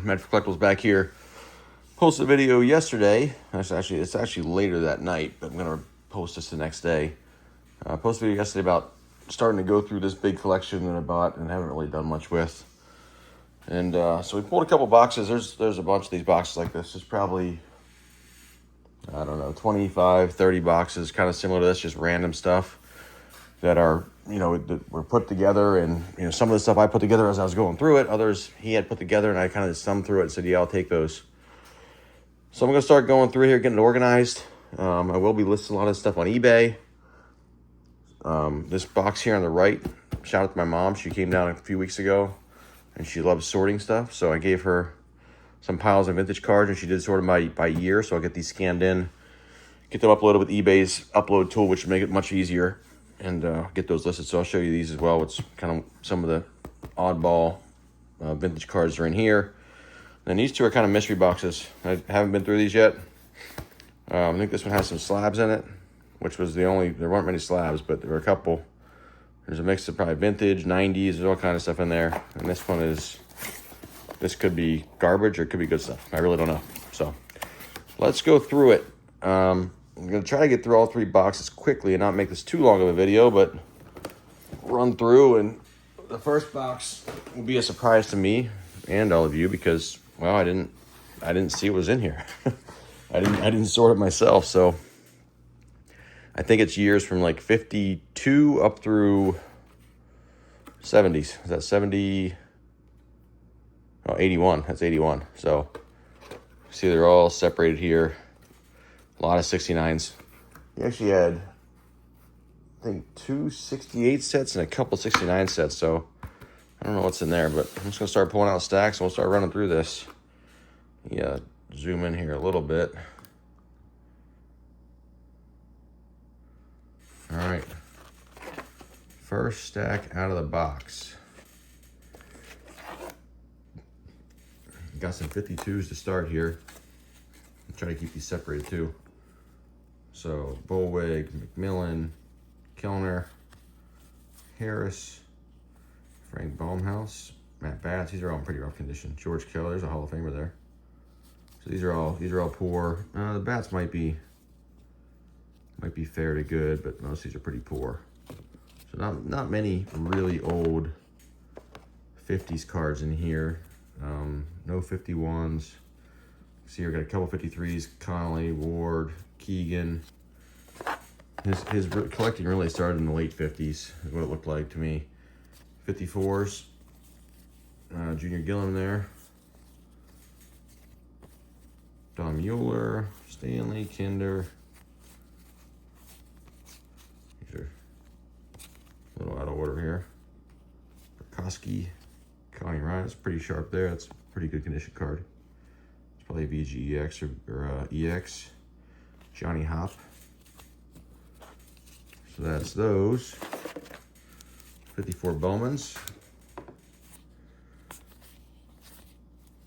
Med for Collectibles back here. Posted a video yesterday. It's actually later that night, but I'm gonna post this the next day. Posted a video yesterday about starting to go through this big collection that I bought and haven't really done much with. And so we pulled a couple boxes. There's a bunch of these boxes like this. There's probably, I don't know, 25, 30 boxes, kind of similar to this, just random stuff that are, that were put together. And, some of the stuff I put together as I was going through it, others he had put together, and I kind of thumbed through it and said, yeah, I'll take those. So I'm going to start going through here, getting it organized. I will be listing a lot of stuff on eBay. This box here on the right, shout out to my mom. She came down a few weeks ago, and she loves sorting stuff. So I gave her some piles of vintage cards, and she did sort them by year. So I'll get these scanned in, get them uploaded with eBay's upload tool, which will make it much easier, and get those listed. So I'll show you these as well. It's kind of some of the oddball vintage cards that are in here. And these two are kind of mystery boxes. I haven't been through these yet. I think this one has some slabs in it, which was there weren't many slabs, but there were a couple. There's a mix of probably vintage, 90s, there's all kind of stuff in there. And this could be garbage or it could be good stuff. I really don't know. So let's go through it. I'm going to try to get through all three boxes quickly and not make this too long of a video, but run through. And the first box will be a surprise to me and all of you because, well, I didn't see what was in here. I didn't sort it myself, so I think it's years from like 52 up through 70s. Is that 70? Oh, 81. That's 81. So see, they're all separated here. A lot of 69s. He actually had, I think, 2 68 sets and a couple 69 sets. So I don't know what's in there, but I'm just gonna start pulling out stacks and we'll start running through this. Yeah, zoom in here a little bit. All right, first stack out of the box. Got some 52s to start here. I'll try to keep these separated too. So Bullwig, McMillan, Kellner, Harris, Frank Baumhouse, Matt Batts. These are all in pretty rough condition. George Keller, there's a Hall of Famer there. So these are all poor. The Batts might be fair to good, but most of these are pretty poor. So not many really old 50s cards in here. No 51s. See here, got a couple 53s. Connolly, Ward, Keegan. His collecting really started in the late 50s, is what it looked like to me. 54s. Junior Gillum there. Don Mueller, Stanley, Kinder. These are a little out of order here. Burkowski, Connie Ryan. It's pretty sharp there. That's a pretty good condition card. It's probably a VGEX or EX. Johnny Hop. So that's those. 54 Bowmans.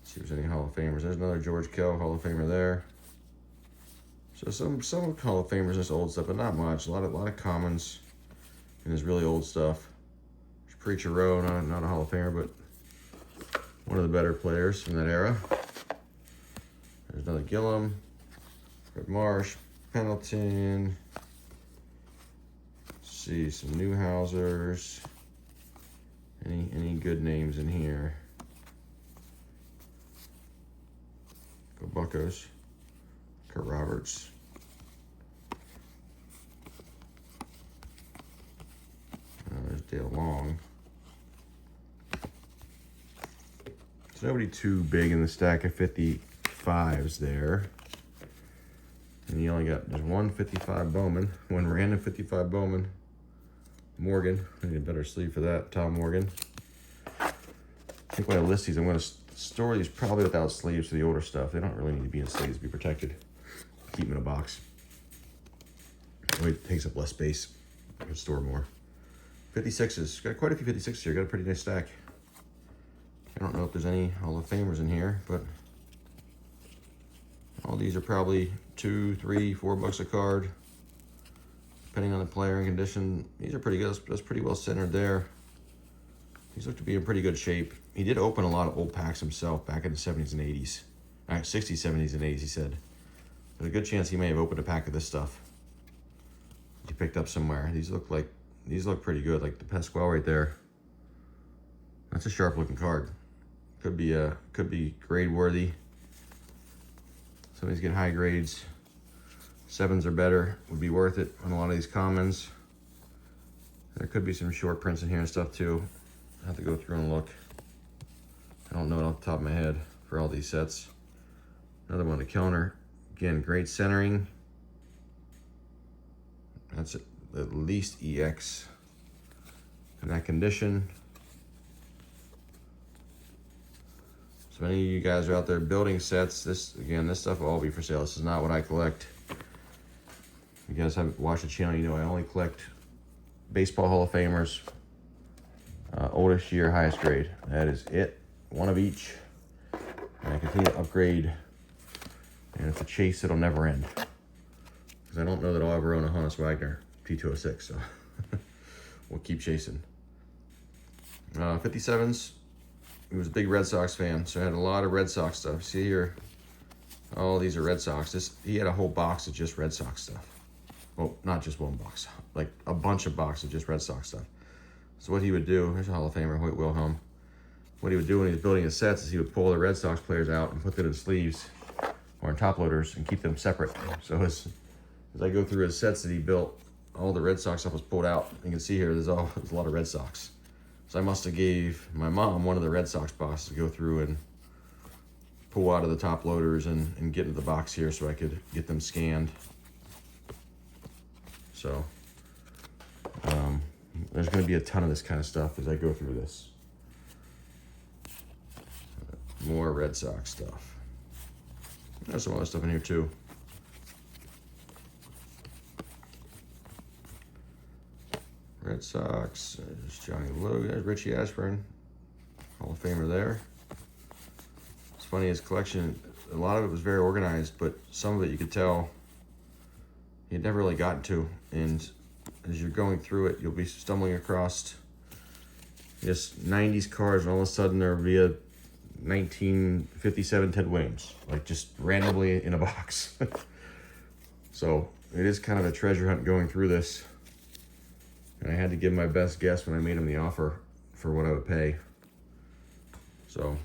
See if there's any Hall of Famers. There's another George Kell Hall of Famer there. So some Hall of Famers, just old stuff, but not much. A lot of commons and this really old stuff. There's Preacher Rowe, not a Hall of Famer, but one of the better players from that era. There's another Gillum, Fred Marsh, Pendleton. Let's see, some Newhousers. Any good names in here? Go Buccos. Kurt Roberts. There's Dale Long. So nobody too big in the stack of 55s there. And you only got, there's one 55 Bowman, one random 55 Bowman. Morgan, I need a better sleeve for that, Tom Morgan. I think when I list these, I'm going to store these probably without sleeves for the older stuff. They don't really need to be in sleeves to be protected. Keep them in a box. It takes up less space. I can store more. 56s. Got quite a few 56s here. Got a pretty nice stack. I don't know if there's any Hall of Famers in here, but all these are probably $2, $3, $4 a card, depending on the player and condition. These are pretty good. That's pretty well centered there. These look to be in pretty good shape. He did open a lot of old packs himself back in the 70s and 80s. 60s, 70s, and 80s, he said. There's a good chance he may have opened a pack of this stuff he picked up somewhere. These look pretty good. Like the Pasquale right there. That's a sharp looking card. Could be grade worthy. Some of these get high grades. 7s are better. Would be worth it on a lot of these commons. There could be some short prints in here and stuff too. I have to go through and look. I don't know it off the top of my head for all these sets. Another one, the Kellner. Again, great centering. That's at least EX in that condition. So many of you guys are out there building sets. This stuff will all be for sale. This is not what I collect. If you guys haven't watched the channel, you know I only collect baseball Hall of Famers. Oldest year, highest grade. That is it. One of each. And I continue to upgrade. And it's a chase that'll never end. Because I don't know that I'll ever own a Honus Wagner P206, so we'll keep chasing. 57s. He was a big Red Sox fan, so I had a lot of Red Sox stuff. See here, all these are Red Sox. He had a whole box of just Red Sox stuff. Well, not just one box, like a bunch of boxes of just Red Sox stuff. So what he would do, here's a Hall of Famer, Hoyt Wilhelm. What he would do when he was building his sets is he would pull the Red Sox players out and put them in sleeves or in top loaders and keep them separate. So as I go through his sets that he built, all the Red Sox stuff was pulled out. You can see here, there's a lot of Red Sox. So I must have gave my mom one of the Red Sox boxes to go through and pull out of the top loaders and get into the box here so I could get them scanned. So there's going to be a ton of this kind of stuff as I go through this. More Red Sox stuff. There's some other stuff in here too. Red Sox, there's Johnny Logan, there's Richie Ashburn, Hall of Famer there. It's funny, his collection, a lot of it was very organized, but some of it you could tell he had never really gotten to. And as you're going through it, you'll be stumbling across just 90s cards, and all of a sudden there'll be a 1957 Ted Williams, like just randomly in a box. So it is kind of a treasure hunt going through this. And I had to give my best guess when I made him the offer for what I would pay. So,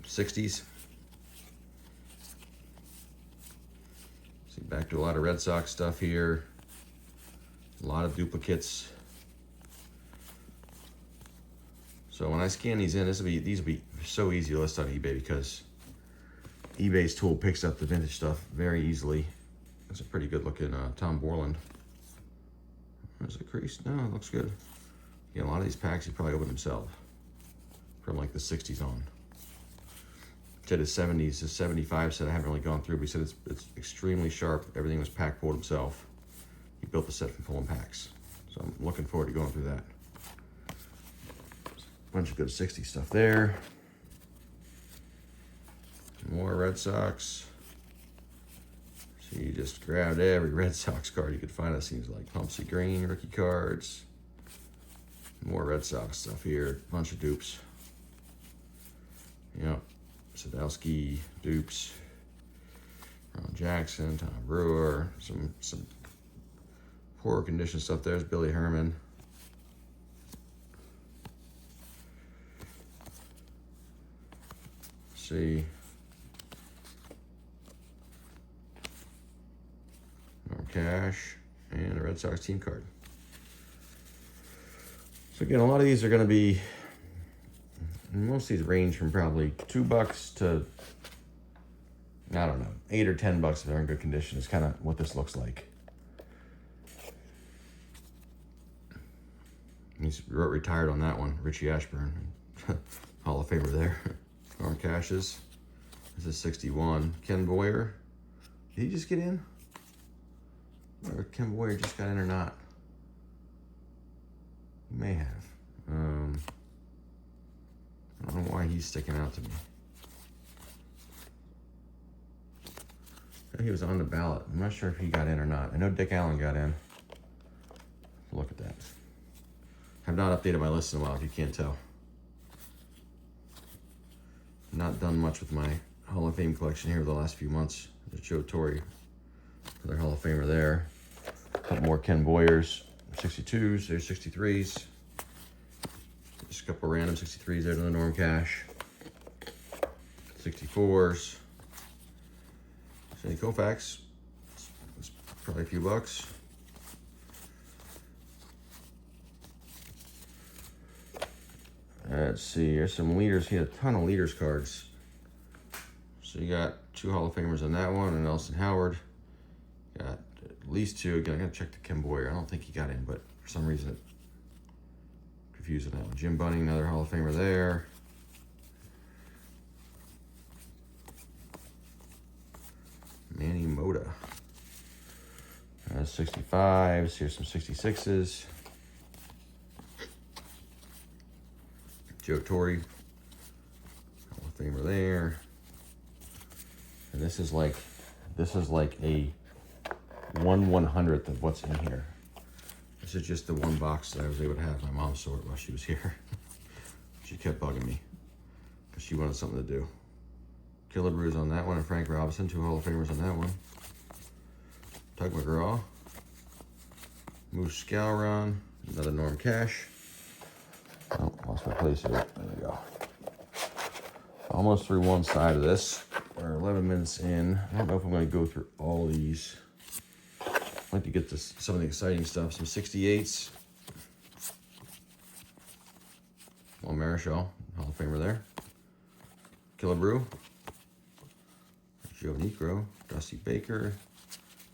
60s. See, back to a lot of Red Sox stuff here. A lot of duplicates. So when I scan these in, these will be so easy to list on eBay because eBay's tool picks up the vintage stuff very easily. That's a pretty good looking Tom Borland. Is it creased? No, it looks good. Yeah, a lot of these packs he probably opened himself from like the 60s on. Said his 70s, his 75 set I haven't really gone through, but he said it's extremely sharp. Everything was pack pulled himself. He built the set from pulling packs. So I'm looking forward to going through that. Bunch of good 60s stuff there. More Red Sox. So you just grabbed every Red Sox card you could find. It seems like Humpsy Green, rookie cards. More Red Sox stuff here. Bunch of dupes. Yep. Sadowski, dupes. Ron Jackson, Tom Brewer. Some poor condition stuff. There's Billy Herman. Let's see. Cash and a Red Sox team card. So again, a lot of these are going to be, most of these range from probably $2 to, I don't know, $8 or $10 if they're in good condition is kind of what this looks like. He's retired on that one, Richie Ashburn, Hall of Famer there. Norm Cashes. This is 61. Ken Boyer. Did he just get in? Or Ken Boyer just got in or not? He may have. I don't know why he's sticking out to me. He was on the ballot. I'm not sure if he got in or not. I know Dick Allen got in. Look at that. I've not updated my list in a while, if you can't tell. Not done much with my Hall of Fame collection here the last few months. There's Joe Torre, another Hall of Famer there. A couple more Ken Boyers, 62s, there's 63s. Just a couple random 63s there to the Norm Cash. 64s. Sandy Koufax, it's probably a few bucks. Let's see, here's some leaders. He had a ton of leaders cards. So you got 2 Hall of Famers on that one, and Nelson Howard. Got at least 2. Again, I gotta check the Ken Boyer. I don't think he got in, but for some reason it confused that one. Jim Bunning, another Hall of Famer there. Manny Mota. 65s. Here's some 66s. Joe Torre, Hall of Famer there. And this is like a 1/100th of what's in here. This is just the one box that I was able to have my mom sort while she was here. She kept bugging me because she wanted something to do. Killebrews on that one, and Frank Robinson, 2 Hall of Famers on that one. Tug McGraw, Moose Scouron, another Norm Cash. Oh, lost my place here. There we go. Almost through one side of this. We're 11 minutes in. I don't know if I'm going to go through all these. I'd like to get to some of the exciting stuff. Some 68s. Well, Marichal, Hall of Famer there. Killebrew. Joe Niekro. Dusty Baker.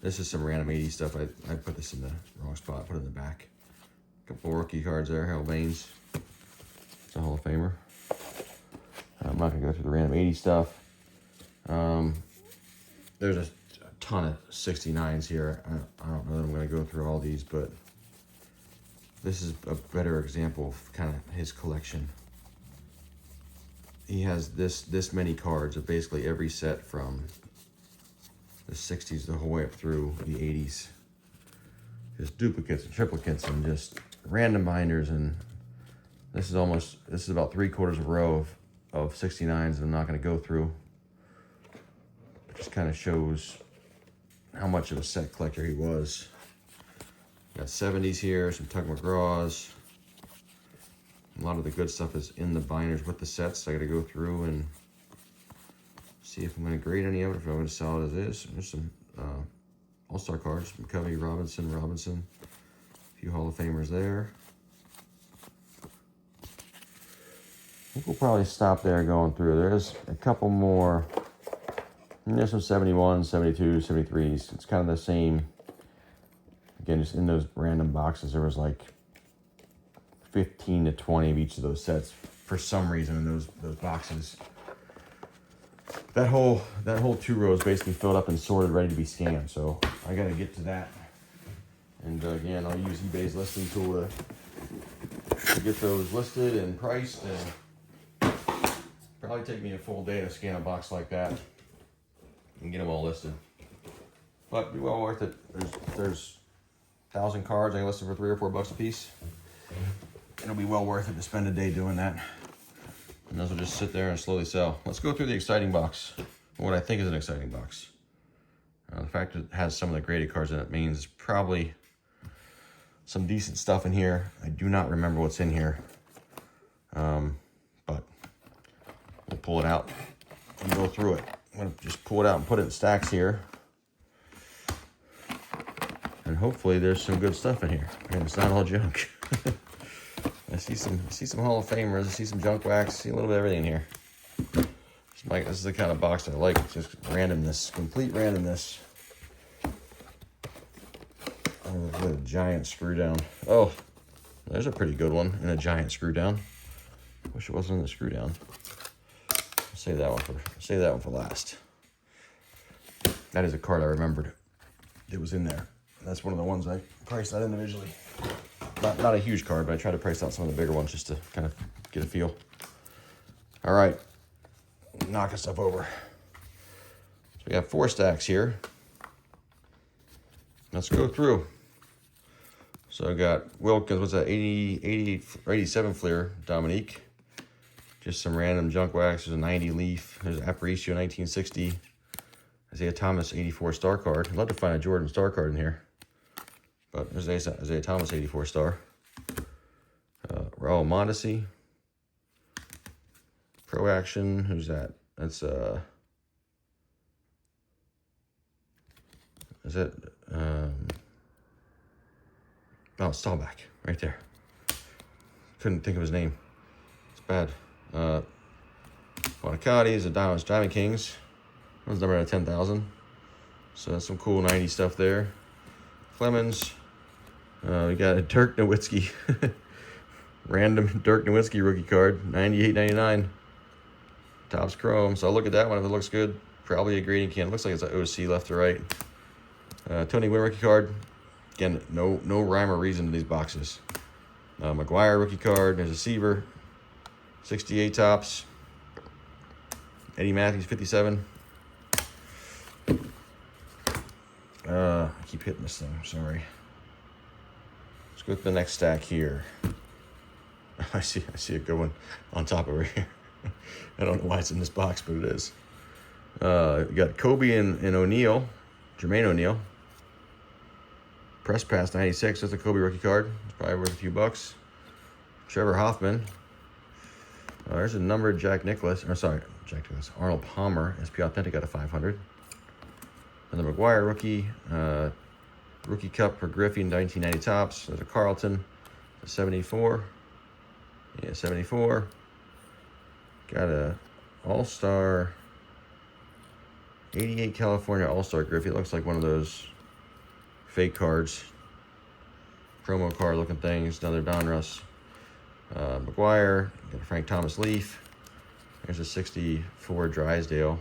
This is some random 80s stuff. I put this in the wrong spot. Put it in the back. Couple rookie cards there. Harold Baines. It's a Hall of Famer. I'm not going to go through the random 80 stuff. There's a ton of 69s here. I don't know that I'm going to go through all these, but this is a better example of kind of his collection. He has this many cards of basically every set from the 60s the whole way up through the 80s. Just duplicates and triplicates and just random binders, and this is about 3/4 of a row of 69s I'm not going to go through. It just kind of shows how much of a set collector he was. Got 70s here, some Tug McGraws. A lot of the good stuff is in the binders with the sets. So I got to go through and see if I'm going to grade any of it, if I'm going to sell it as is. There's some All-Star cards from Covey, Robinson. A few Hall of Famers there. I think we'll probably stop there going through. There's a couple more. And there's some 71s, 72s, 73s. It's kind of the same. Again, just in those random boxes, there was like 15 to 20 of each of those sets for some reason in those boxes. That whole 2 rows basically filled up and sorted, ready to be scanned. So I got to get to that. And again, I'll use eBay's listing tool to get those listed and priced. And probably take me a full day to scan a box like that and get them all listed. But be well worth it. There's 1,000 cards. I can list them for $3 or $4 a piece. It'll be well worth it to spend a day doing that. And those will just sit there and slowly sell. Let's go through the exciting box. What I think is an exciting box. The fact that it has some of the graded cards in it means it's probably some decent stuff in here. I do not remember what's in here. But we'll pull it out and go through it. I'm going to just pull it out and put it in stacks here. And hopefully there's some good stuff in here. And it's not all junk. I see some Hall of Famers. I see some junk wax. I see a little bit of everything in here. This is the kind of box I like. It's just randomness, complete randomness. Oh, look at a giant screw down. Oh, there's a pretty good one in a giant screw down. Wish it wasn't in the screw down. Save that one for last. That is a card I remembered. It was in there. That's one of the ones I priced out individually. Not a huge card, but I try to price out some of the bigger ones just to kind of get a feel. All right, knocking stuff over. So we got 4 stacks here. Let's go through. So I got Wilkins, what's that, 87 Fleer, Dominique. Just some random junk wax. There's a 90 Leaf. There's Aparicio 1960. Isaiah Thomas 84 star card. I'd love to find a Jordan star card in here. But there's Isaiah Thomas 84 star. Raul Mondesi. Pro Action. Who's that? That's is that oh, Staubach, right there. Couldn't think of his name. It's bad. Bonicatti is a Diamond Kings. That was numbered at 10,000. So that's some cool 90 stuff there. Clemens. We got a Dirk Nowitzki. Random Dirk Nowitzki rookie card. 98.99. Topps Chrome. So I'll look at that one if it looks good. Probably a grading can. It looks like it's an OC left to right. Tony Gwynn rookie card. Again, no rhyme or reason to these boxes. McGuire rookie card. There's a Seaver. 68 Topps. Eddie Matthews 57. I keep hitting this thing. Sorry. Let's go with the next stack here. I see a good one on top over here. I don't know why it's in this box, but it is. You got Kobe and O'Neal, Jermaine O'Neal. Press Pass 96. That's a Kobe rookie card. It's probably worth a few bucks. Trevor Hoffman. There's a numbered Arnold Palmer, SP Authentic out of 500. And the McGuire rookie, rookie cup for Griffey, 1990 Topps. There's a Carlton, a 74. Yeah, 74. Got a All-Star, 88 California All-Star Griffey. It looks like one of those fake cards, promo card looking things. Another Donruss. McGuire, got a Frank Thomas Leaf. There's a 64 Drysdale.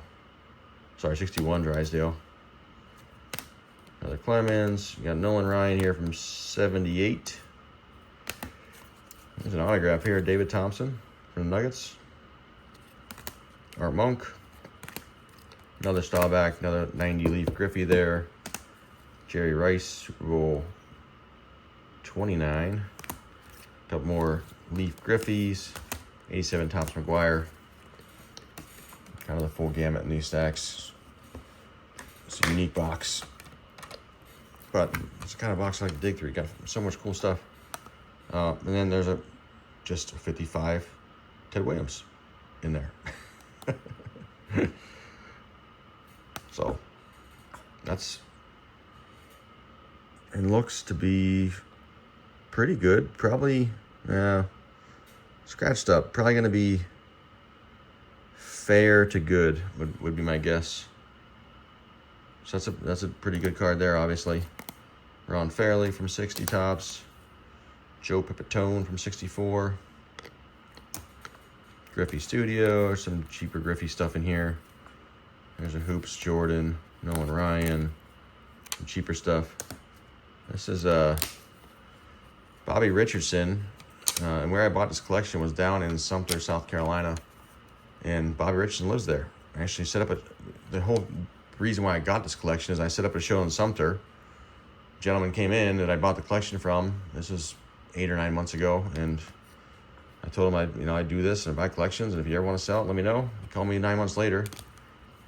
Sorry, 61 Drysdale. Another Clemens. You got Nolan Ryan here from 78. There's an autograph here, David Thompson from the Nuggets. Art Monk. Another Staubach, another 90 Leaf Griffey there. Jerry Rice, Super Bowl 29. A couple more Leaf Griffies. 87 Topps McGuire. Kind of the full gamut in these stacks. It's a unique box. But it's the kind of box I like to dig through. You got so much cool stuff. And then there's just a 55 Ted Williams in there. So that's, it looks to be pretty good. Probably scratched up. Probably going to be fair to good would be my guess. So that's a pretty good card there, obviously. Ron Fairley from 60 Topps. Joe Pipitone from 64. Griffey Studio, or some cheaper Griffey stuff in here. There's a Hoops Jordan, Nolan Ryan, some cheaper stuff. This is Bobby Richardson, and where I bought this collection was down in Sumter, South Carolina, and Bobby Richardson lives there. I actually set up the whole reason why I got this collection is I set up a show in Sumter. A gentleman came in that I bought the collection from. This was 8 or 9 months ago, and I told him I do this and I buy collections, and if you ever want to sell it, let me know. Call me 9 months later.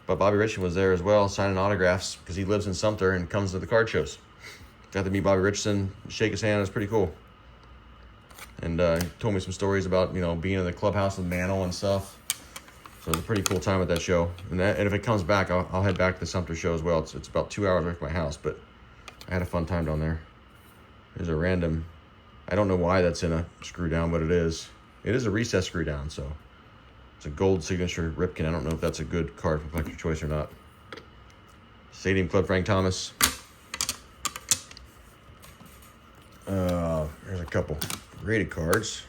But Bobby Richardson was there as well, signing autographs because he lives in Sumter and comes to the card shows. Got to meet Bobby Richardson, shake his hand. It was pretty cool. And he told me some stories about being in the clubhouse with Mantle and stuff. So it was a pretty cool time at that show. And if it comes back, I'll head back to the Sumter show as well. It's about 2 hours away from my house, but I had a fun time down there. There's a random, I don't know why that's in a screw down, but it is. It is a recessed screw down, so it's a gold signature Ripken. I don't know if that's a good card from Collector Choice or not. Stadium Club Frank Thomas. There's a couple graded cards.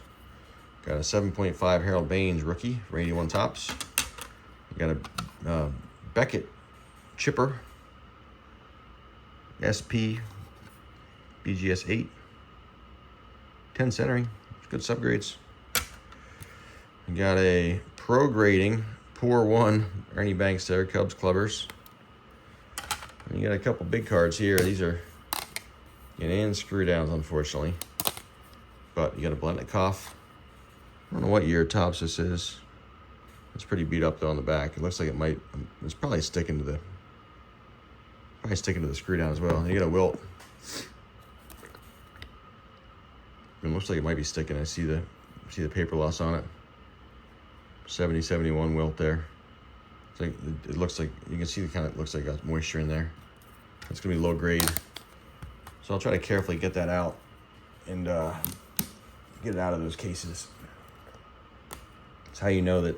Got a 7.5 Harold Baines rookie for 81 Topps. You got a Beckett chipper. SP BGS 8. 10 centering. Good subgrades. You got a pro grading Pour 1 Ernie Banks there, Cubs Clubbers. And you got a couple big cards here. These are And screw downs, unfortunately. But you got a Blendnikoff. I don't know what year tops this is. It's pretty beat up though on the back. It looks like it might. It's probably sticking to the screw down as well. And you got a wilt. It looks like it might be sticking. I see the paper loss on it. 70-71 wilt there. It's like, it looks like you can see the kind of looks like it got moisture in there. It's gonna be low grade. So I'll try to carefully get that out and get it out of those cases. It's how you know that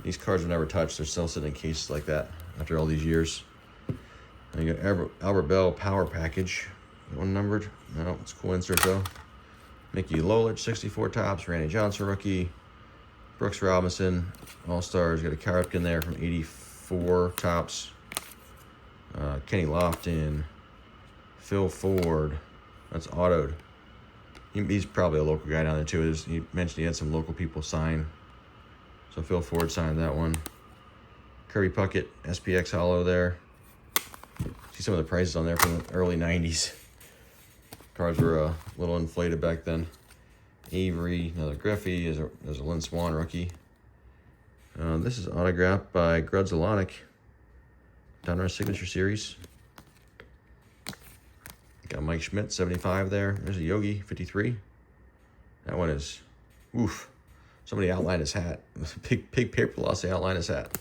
these cards are never touched. They're still sitting in cases like that after all these years. And you got Albert Bell Power Package. One numbered. No, it's a cool insert though. Mickey Lolich, 64 tops. Randy Johnson, rookie. Brooks Robinson, All-Stars. Got a Karpkin there from 84 tops. Kenny Lofton. Phil Ford. That's autoed. He's probably a local guy down there too. He mentioned he had some local people sign. So Phil Ford signed that one. Kirby Puckett, SPX Hollow there. See some of the prices on there from the early 90s. Cards were a little inflated back then. Avery, another Griffey. There's a Lynn Swan rookie. This is autographed by Grud Zolonic. Down our signature series. Got Mike Schmidt, 75 there. There's a Yogi, 53. That one is, oof. Somebody outlined his hat. Big paper loss, they outlined his hat.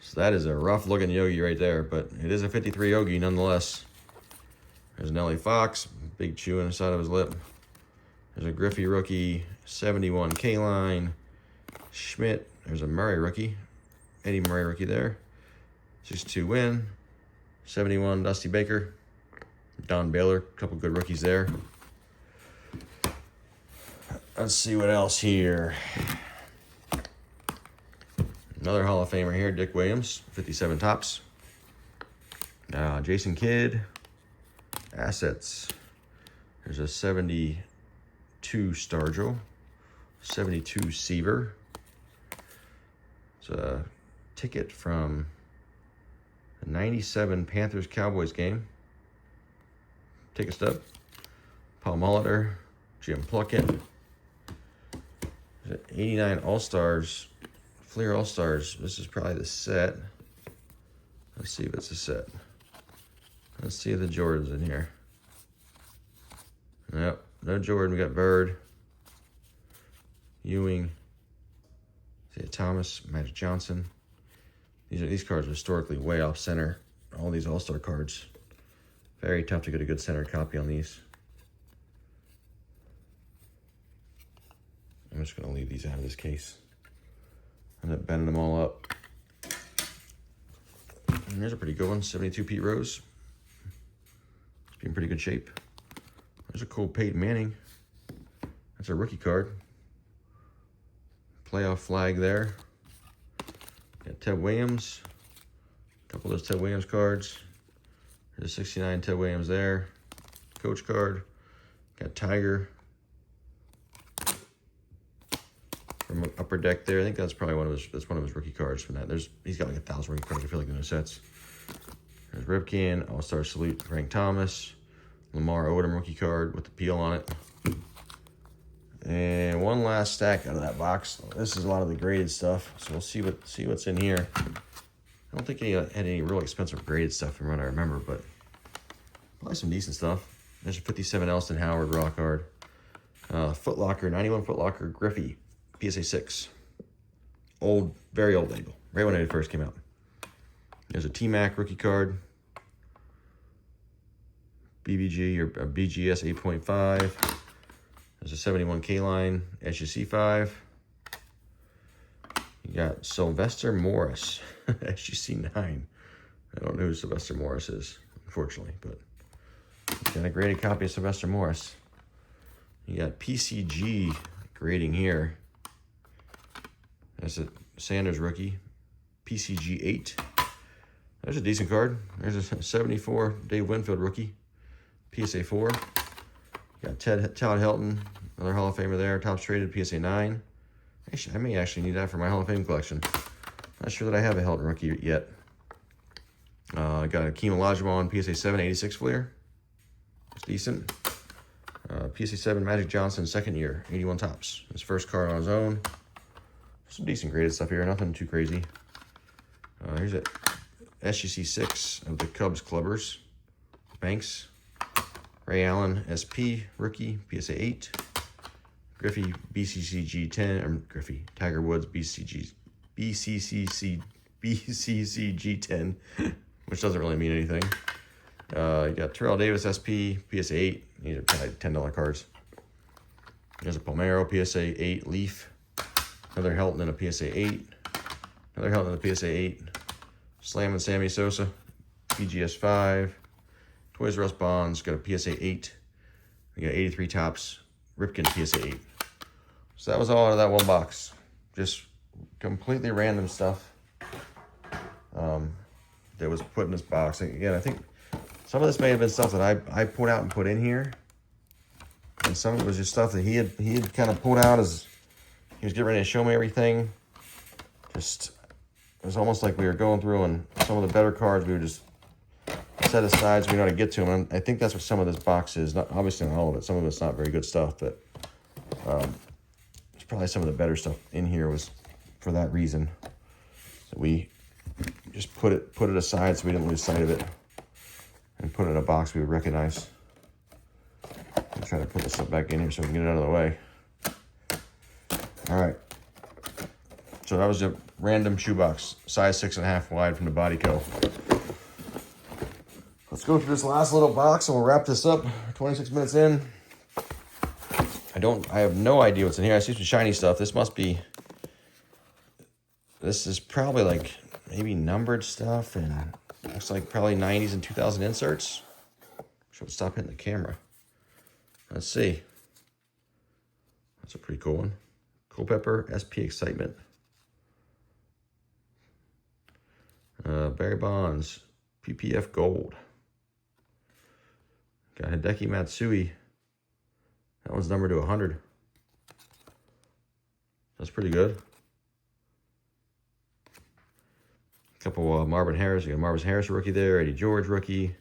So that is a rough looking Yogi right there, but it is a 53 Yogi nonetheless. There's an LA Fox, big chew on the side of his lip. There's a Griffey rookie, 71 K-Line. Schmidt, there's a Murray rookie. Eddie Murray rookie there. 62 Win. 71 Dusty Baker. Don Baylor, a couple good rookies there. Let's see what else here. Another Hall of Famer here, Dick Williams, 57 tops. Jason Kidd, Assets. There's a 72 Stargell, 72 Seaver. It's a ticket from the 97 Panthers-Cowboys game. Ticket stub. Paul Molitor, Jim Plunkett. 89 All-Stars, Fleer All-Stars. This is probably the set. Let's see if it's a set. Let's see if the Jordan's in here. Nope, no Jordan. We got Bird, Ewing, Thomas, Magic Johnson. These cards are historically way off center. All these All-Star cards. Very tough to get a good center copy on these. I'm just going to leave these out of this case. End up bending them all up. And there's a pretty good one, 72 Pete Rose. It's in pretty good shape. There's a cool Peyton Manning. That's a rookie card. Playoff flag there. Got Ted Williams. A couple of those Ted Williams cards. There's a 69 Ted Williams there. Coach card. Got Tiger. From Upper Deck there. I think that's probably one of his rookie cards from that. He's got like 1,000 rookie cards, I feel like, in those sets. There's Ripken, All-Star Salute, Frank Thomas, Lamar Odom rookie card with the peel on it. And one last stack out of that box. This is a lot of the graded stuff, so we'll see what's in here. I don't think he had any real expensive graded stuff from what I remember, but probably some decent stuff. There's a 57 Elston Howard raw card. Foot Locker, 91 Foot Locker Griffey. PSA 6. Old, very old label. Right when it first came out. There's a T-Mac rookie card. BBG or BGS 8.5. There's a 71 K-Line SGC 5. You got Sylvester Morris SGC 9. I don't know who Sylvester Morris is, unfortunately, but got a graded copy of Sylvester Morris. You got PCG grading here. That's a Sanders rookie, PCG 8. There's a decent card. There's a 74 Dave Winfield rookie, PSA 4. Got Todd Helton, another Hall of Famer there, Topps Traded, PSA 9. Actually, I may actually need that for my Hall of Fame collection. Not sure that I have a Helton rookie yet. I got a Keem Olajuwon, PSA 7, 86 Fleer. It's decent. PSA 7 Magic Johnson, second year, 81 tops. His first card on his own. Some decent graded stuff here, nothing too crazy. Here's a SGC 6 of the Cubs Clubbers. Banks. Ray Allen, SP, rookie, PSA 8. Griffey, BCCG 10, or Griffey, Tiger Woods, BCCG 10, which doesn't really mean anything. You got Terrell Davis, SP, PSA 8. These are probably $10 cards. There's a Palmeiro, PSA 8, Leaf. Another Helton and a PSA 8. Another Helton and a PSA 8. Slam and Sammy Sosa, PGS 5. Toys R Us Bonds, got a PSA 8. We got 83 tops. Ripken PSA 8. So that was all out of that one box. Just completely random stuff that was put in this box. Again, I think some of this may have been stuff that I pulled out and put in here. And some of it was just stuff that he had kind of pulled out as he was getting ready to show me everything. Just, it was almost like we were going through and some of the better cards we were just set aside so we know how to get to them. And I think that's what some of this box is. Not obviously not all of it. Some of it's not very good stuff, but it's probably some of the better stuff in here was for that reason. So we just put it aside so we didn't lose sight of it, and put it in a box we would recognize. I'm trying to put this stuff back in here so we can get it out of the way. All right. So that was a random shoebox, size 6.5 wide from the Body Co. Let's go through this last little box and we'll wrap this up. 26 minutes in. I have no idea what's in here. I see some shiny stuff. This is probably like maybe numbered stuff and looks like probably 90s and 2000 inserts. Should stop hitting the camera. Let's see. That's a pretty cool one. Culpepper, SP Excitement. Barry Bonds, PPF Gold. Got Hideki Matsui. That one's numbered to 100. That's pretty good. A couple Marvin Harris. You got Marvin Harris rookie there. Eddie George rookie.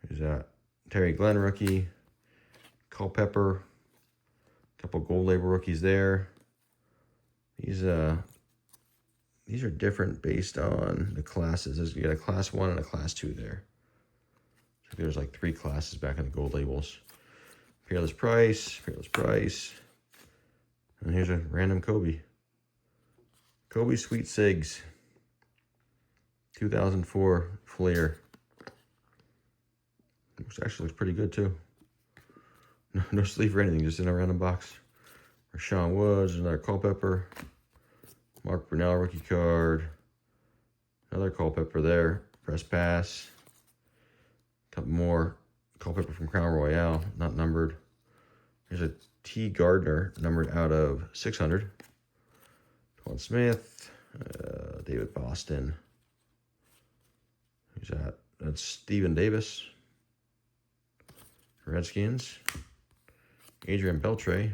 Who's that? Terry Glenn rookie. Culpepper. A couple gold label rookies there. These are different based on the classes. You got a class 1 and a class 2 there. So there's like 3 classes back in the gold labels. Fearless Price. And here's a random Kobe. Kobe Sweet Sigs. 2004 Flair. Which actually looks pretty good too. No sleeve or anything, just in a random box. Rashawn Woods, another Culpepper. Mark Brunell rookie card. Another Culpepper there. Press pass. A couple more Culpepper from Crown Royale, not numbered. Here's a T. Gardner, numbered out of 600. Colin Smith. David Boston. Who's that? That's Steven Davis. Redskins. Adrian Beltre.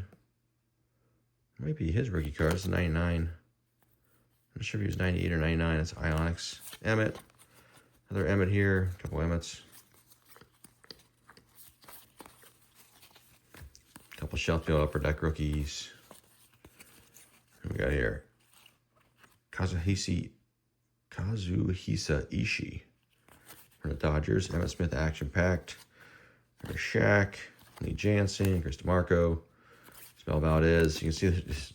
Might be his rookie card. It's a 99. I'm not sure if he was 98 or 99. It's Ionics. Emmett. Another Emmett here. A couple Emmets. A couple Shelfield Upper Deck rookies. What we got here? Kazuhisa Ishii for the Dodgers. Emmett Smith action packed. There's Shaq, Lee Jansen, Chris DeMarco, Spell Valdez. You can see this.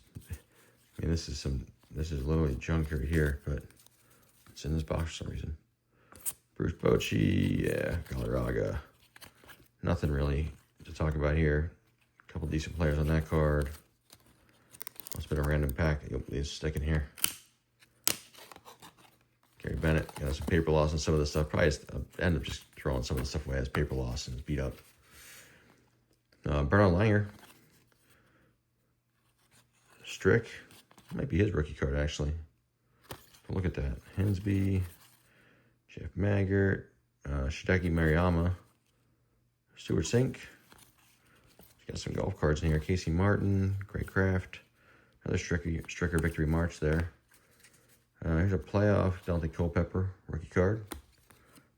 I mean, this is literally junk right here, but it's in this box for some reason. Bruce Bochy, yeah, Galarraga. Nothing really to talk about here. A couple decent players on that card. Must have been a random pack. These stick in here. Gary Bennett, got some paper loss on some of this stuff. Probably end up just throwing some of the stuff away as paper loss and it's beat up. Bernard Langer. Strick. Might be his rookie card, actually. Look at that. Hinsby. Jeff Maggart. Shideki Mariyama. Stuart Sink. Got some golf cards in here. Casey Martin. Great Craft. Another Stricker Victory March there. Here's a playoff Dante Culpepper rookie card.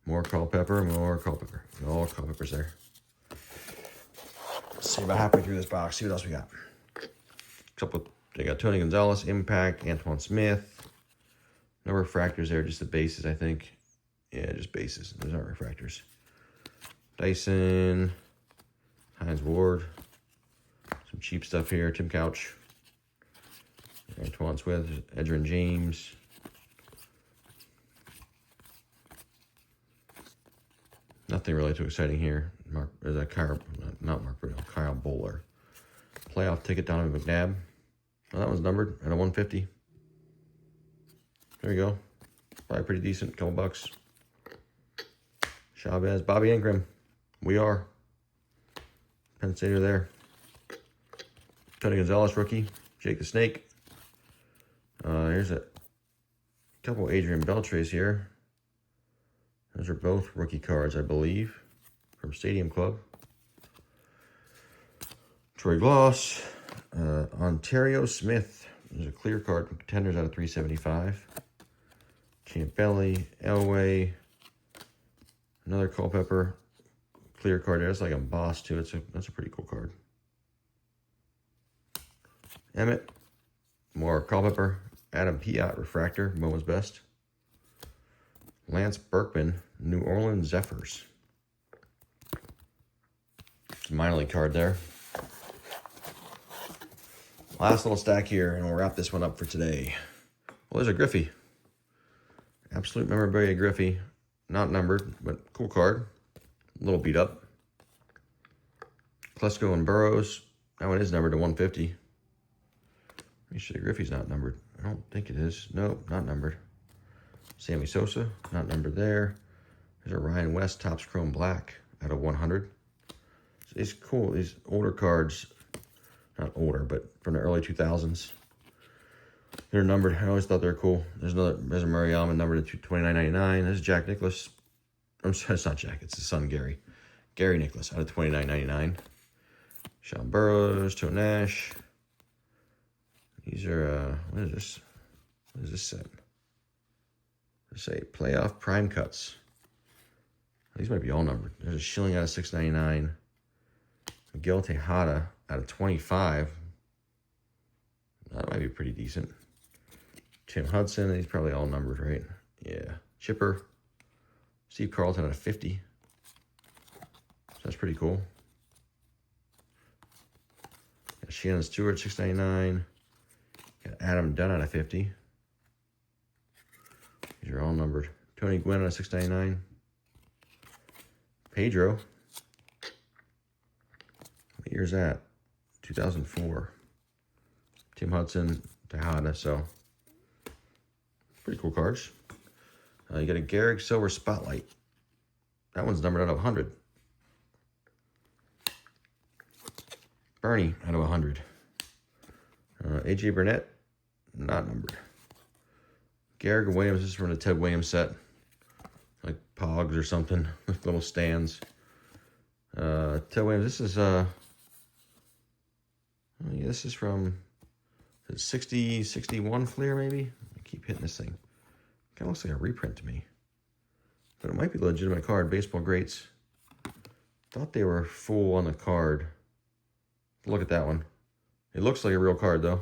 More Culpepper, more Culpepper. All Culpeppers there. Let's see about halfway through this box. See what else we got. They got Tony Gonzalez, Impact, Antoine Smith. No refractors there, just the bases, I think. Yeah, just bases. Those aren't refractors. Dyson, Hines Ward. Some cheap stuff here. Tim Couch. Antoine Smith, Edgerrin James. Nothing really too exciting here. Kyle Bowler. Playoff ticket, Donovan McNabb. Oh, that one's numbered at a 150. There you go. Probably pretty decent. Couple bucks. Chavez, Bobby Ingram. We are. Penn State are there. Tony Gonzalez, rookie. Jake the Snake. Here's a couple Adrian Beltres here. Those are both rookie cards, I believe, from Stadium Club. Troy Gloss. Ontario Smith. There's a clear card from Contenders out of 375. Campbelli, Elway. Another Culpepper. Clear card there. It's like embossed too. That's a pretty cool card. Emmett. More Culpepper. Adam Piot, Refractor. Moa's Best. Lance Berkman, New Orleans Zephyrs. It's a minor league card there. Last little stack here, and we'll wrap this one up for today. Well, there's a Griffey. Absolute memorabilia Griffey. Not numbered, but cool card. A little beat up. Klesko and Burrows. That one is numbered to 150. Make sure the Griffey's not numbered. I don't think it is. Nope, not numbered. Sammy Sosa, not numbered there. There's a Ryan West Topps Chrome Black out of 100. So it's cool. These older cards, not older, but from the early 2000s. They're numbered. I always thought they were cool. There's a Murayama numbered to $29.99. There's Jack Nicklaus. I'm sorry, it's not Jack. It's his son, Gary. Gary Nicklaus out of $29.99. Sean Burrows, Joe Nash. These are, what is this? What is this set? Let's say playoff prime cuts. These might be all numbered. There's a Schilling out of $6.99. Miguel Tejada out of 25. That might be pretty decent. Tim Hudson, he's probably all numbered, right? Yeah. Chipper. Steve Carlton out of 50. So that's pretty cool. Got Shannon Stewart, $6.99. Got Adam Dunn out of 50. These are all numbered. Tony Gwynn out of $6.99. Pedro. What year is that? 2004. Tim Hudson, Tejada, so pretty cool cards. You got a Gehrig Silver Spotlight. That one's numbered out of 100. Bernie out of 100. AJ Burnett, not numbered. Gehrig Williams, this is from the Ted Williams set. Like Pogs or something, with little stands. Ted Williams, this is this is from 60, 61 Fleer maybe? I keep hitting this thing. Kind of looks like a reprint to me. But it might be a legitimate card. Baseball Greats. Thought they were full on the card. Look at that one. It looks like a real card though.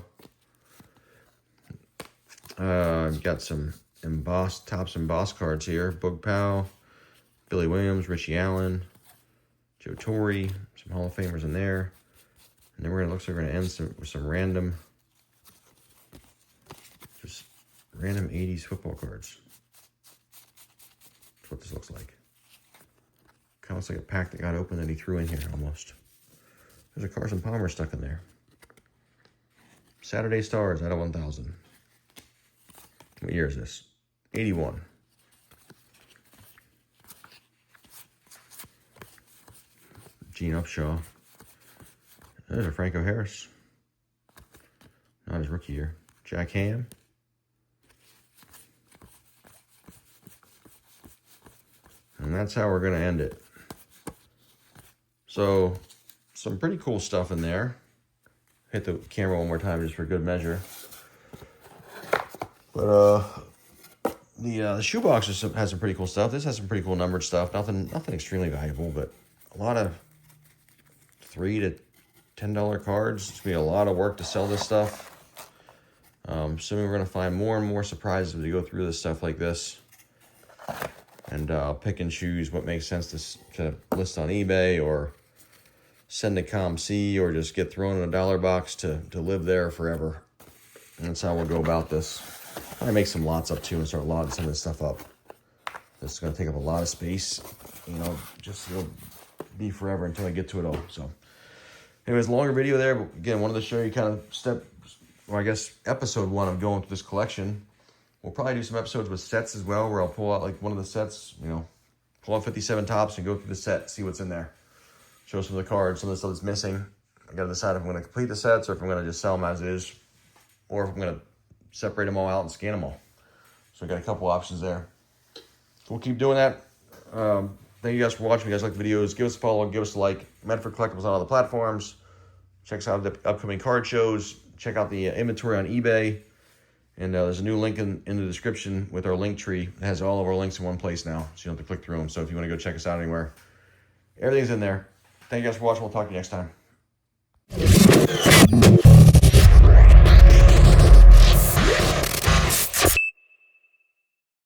I've got some embossed, Topps embossed cards here. Boog Powell, Billy Williams, Richie Allen, Joe Torre, some Hall of Famers in there. And then looks like we're gonna end with some random 80s football cards. That's what this looks like. Kind of looks like a pack that got open that he threw in here almost. There's a Carson Palmer stuck in there. Saturday Stars out of 1,000. What year is this? 81. Gene Upshaw. There's a Franco Harris. Not his rookie year. Jack Ham. And that's how we're going to end it. So, some pretty cool stuff in there. Hit the camera one more time just for good measure. But, The shoebox has some pretty cool stuff. This has some pretty cool numbered stuff. Nothing extremely valuable, but a lot of $3 to $10 cards. It's gonna be a lot of work to sell this stuff. Assuming we're gonna find more and more surprises as we go through this stuff like this. And I'll pick and choose what makes sense to list on eBay or send to ComC or just get thrown in a dollar box to live there forever. And that's how we'll go about this. I'm gonna make some lots up too and start logging some of this stuff up. This is gonna take up a lot of space, you know, just it'll be forever until I get to it all. So anyways, longer video there, but again, wanted to show you kind of episode 1 of going through this collection. We'll probably do some episodes with sets as well, where I'll pull out like one of the sets, you know, pull out 57 tops and go through the set, see what's in there. Show some of the cards, some of the stuff that's missing. I gotta decide if I'm gonna complete the sets or if I'm gonna just sell them as is, or if I'm gonna separate them all out and scan them all. So I got a couple options there. So we'll keep doing that. Thank you guys for watching. If you guys like the videos, give us a follow, give us a like. Medford Collectibles on all the platforms. Check us out the upcoming card shows. Check out the inventory on eBay. And there's a new link in the description with our link tree. It has all of our links in one place now, so you don't have to click through them. So if you want to go check us out anywhere, everything's in there. Thank you guys for watching. We'll talk to you next time.